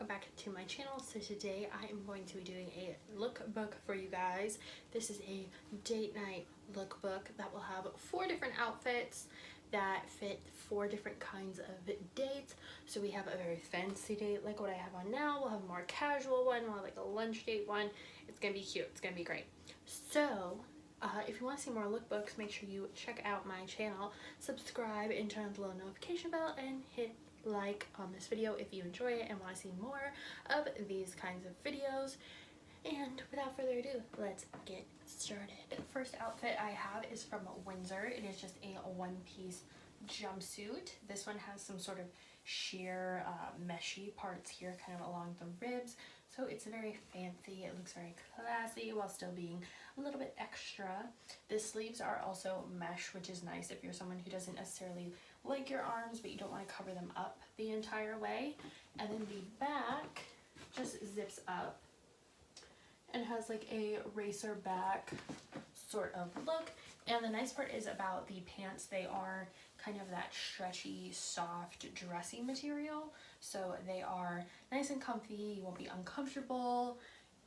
welcome back to my channel. So today I am going to be doing a lookbook for you guys. This is a date night lookbook that will have 4 different outfits that fit 4 different kinds of dates. So we have a very fancy date like what I have on now. We'll have a more casual one. We'll have like a lunch date one. It's gonna be cute. It's gonna be great. So if you want to see more lookbooks, make sure you check out my channel, subscribe and turn on the little notification bell, and hit like on this video if you enjoy it and want to see more of these kinds of videos. And without further ado, let's get started. The first outfit I have is from Windsor. It is just a one-piece jumpsuit. This one has some sort of sheer meshy parts here kind of along the ribs, so it's very fancy. It looks very classy while still being a little bit extra. The sleeves are also mesh, which is nice if you're someone who doesn't necessarily like your arms but you don't want to cover them up the entire way. And then the back just zips up and has like a racer back sort of look. And the nice part is about the pants, they are kind of that stretchy, soft, dressy material. So they are nice and comfy, you won't be uncomfortable.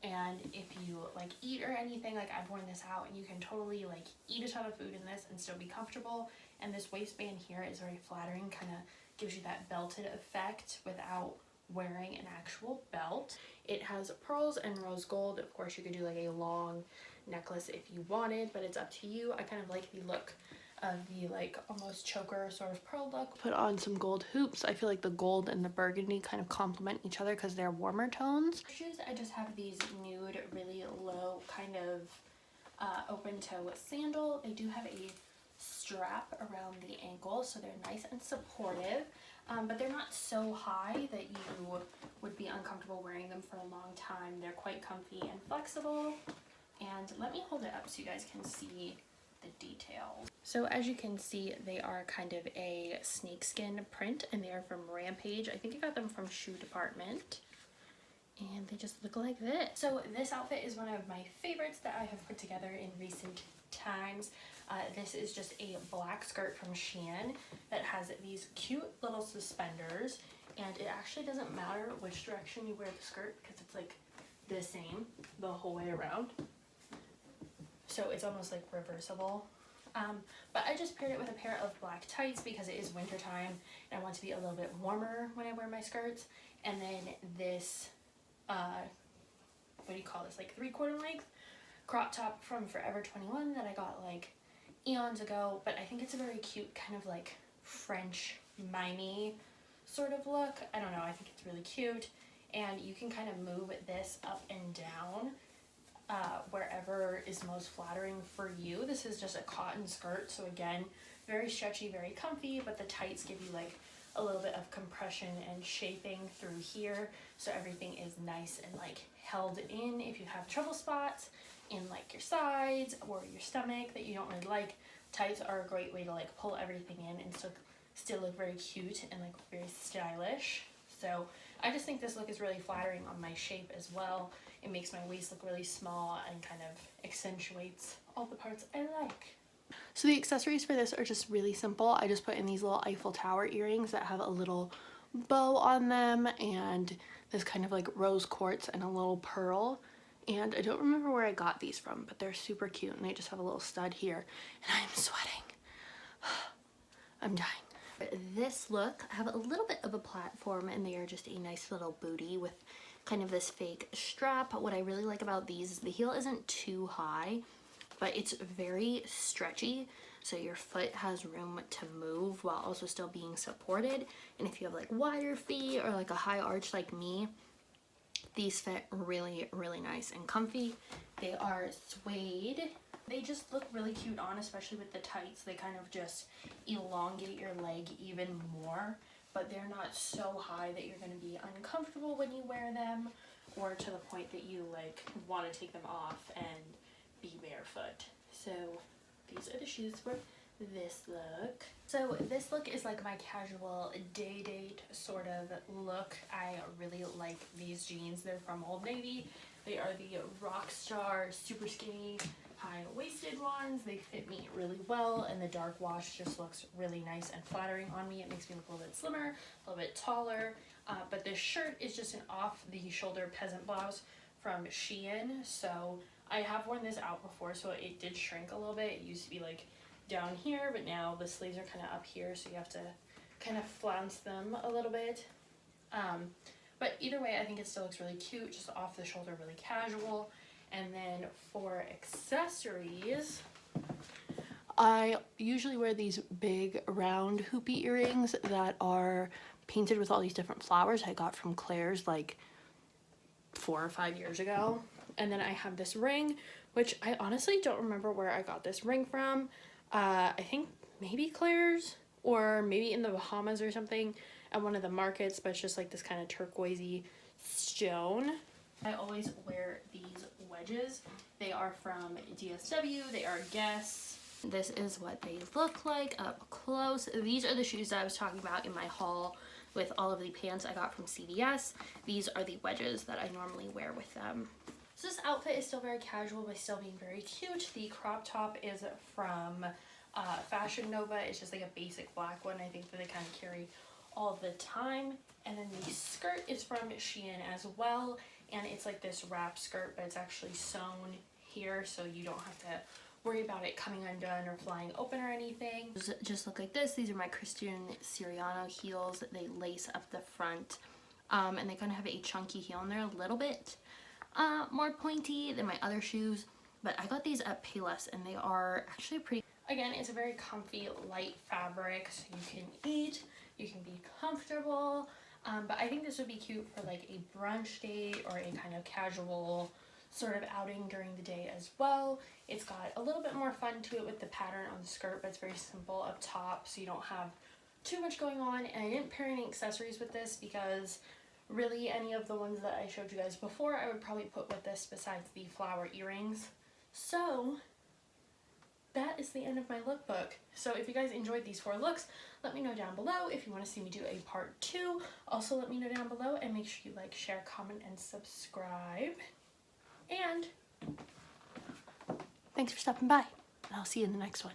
And if you like eat or anything, like I've worn this out and you can totally like eat a ton of food in this and still be comfortable. And this waistband here is very flattering, kind of gives you that belted effect without wearing an actual belt. It has pearls and rose gold. Of course you could do like a long necklace if you wanted, but it's up to you. I kind of like the look of the like almost choker sort of pearl look. Put on some gold hoops. I feel like the gold and the burgundy kind of complement each other because they're warmer tones. Shoes, I just have these nude, really low kind of open toe sandal. They do have a strap around the ankle, so they're nice and supportive, but they're not so high that you would be uncomfortable wearing them for a long time. They're quite comfy and flexible. And let me hold it up so you guys can see the details. So as you can see, they are kind of a snakeskin print and they are from Rampage. I think I got them from Shoe Department. And they just look like this. So this outfit is one of my favorites that I have put together in recent times. This is just a black skirt from Shein that has these cute little suspenders, and it actually doesn't matter which direction you wear the skirt because it's like the same the whole way around. So it's almost like reversible. But I just paired it with a pair of black tights because it is winter time and I want to be a little bit warmer when I wear my skirts. And then this what do you call this, like 3/4 length crop top from Forever 21 that I got like eons ago, but I think it's a very cute kind of like French mimey sort of look. I don't know, I think it's really cute, and you can kind of move this up and down wherever is most flattering for you. This is just a cotton skirt, so again, very stretchy, very comfy, but the tights give you like a little bit of compression and shaping through here, so everything is nice and like held in. If you have trouble spots in like your sides or your stomach that you don't really like, tights are a great way to like pull everything in and still look very cute and like very stylish. So I just think this look is really flattering on my shape as well. It makes my waist look really small and kind of accentuates all the parts I like. So the accessories for this are just really simple. I just put in these little Eiffel Tower earrings that have a little bow on them and this kind of like rose quartz and a little pearl. And I don't remember where I got these from, but they're super cute and they just have a little stud here. And I'm sweating. I'm dying. This look, I have a little bit of a platform and they are just a nice little booty with kind of this fake strap. What I really like about these is the heel isn't too high, but it's very stretchy, so your foot has room to move while also still being supported. And if you have like wider feet or like a high arch like me, these fit really, really nice and comfy. They are suede. They just look really cute on, especially with the tights. They kind of just elongate your leg even more, but they're not so high that you're going to be uncomfortable when you wear them, or to the point that you like want to take them off and be barefoot. So these are the shoes for this look. So this look is like my casual day date sort of look. I really like these jeans. They're from Old Navy. They are the Rockstar super skinny high-waisted ones. They fit me really well, and the dark wash just looks really nice and flattering on me. It makes me look a little bit slimmer, a little bit taller. But this shirt is just an off-the-shoulder peasant blouse from Shein. So I have worn this out before, so it did shrink a little bit. It used to be like down here, but now the sleeves are kind of up here, so you have to kind of flounce them a little bit. But either way, I think it still looks really cute, just off the shoulder, really casual. And then for accessories, I usually wear these big round hoopy earrings that are painted with all these different flowers I got from Claire's like 4 or 5 years ago. And then I have this ring, which I honestly don't remember where I got this ring from. I think maybe Claire's, or maybe in the Bahamas or something at one of the markets, but it's just like this kind of turquoisey stone. I always wear these wedges. They are from DSW. They are Guess. This is what they look like up close. These are the shoes that I was talking about in my haul with all of the pants I got from CVS. These are the wedges that I normally wear with them. So this outfit is still very casual, but still being very cute. The crop top is from Fashion Nova. It's just like a basic black one. I think that they kind of carry all the time. And then the skirt is from Shein as well, and it's like this wrap skirt, but it's actually sewn here, so you don't have to worry about it coming undone or flying open or anything. Just look like this. These are my Christian Siriano heels. They lace up the front, and they kind of have a chunky heel in there, a little bit more pointy than my other shoes, but I got these at Payless, and they are actually pretty. Again, it's a very comfy, light fabric, so you can eat, you can be comfortable, but I think this would be cute for like a brunch date or a kind of casual sort of outing during the day as well. It's got a little bit more fun to it with the pattern on the skirt, but it's very simple up top, so you don't have too much going on. And I didn't pair any accessories with this because really any of the ones that I showed you guys before I would probably put with this besides the flower earrings. So that is the end of my lookbook. So if you guys enjoyed these 4 looks, let me know down below. If you want to see me do a part 2, also let me know down below, and make sure you like, share, comment, and subscribe. And thanks for stopping by, and I'll see you in the next one.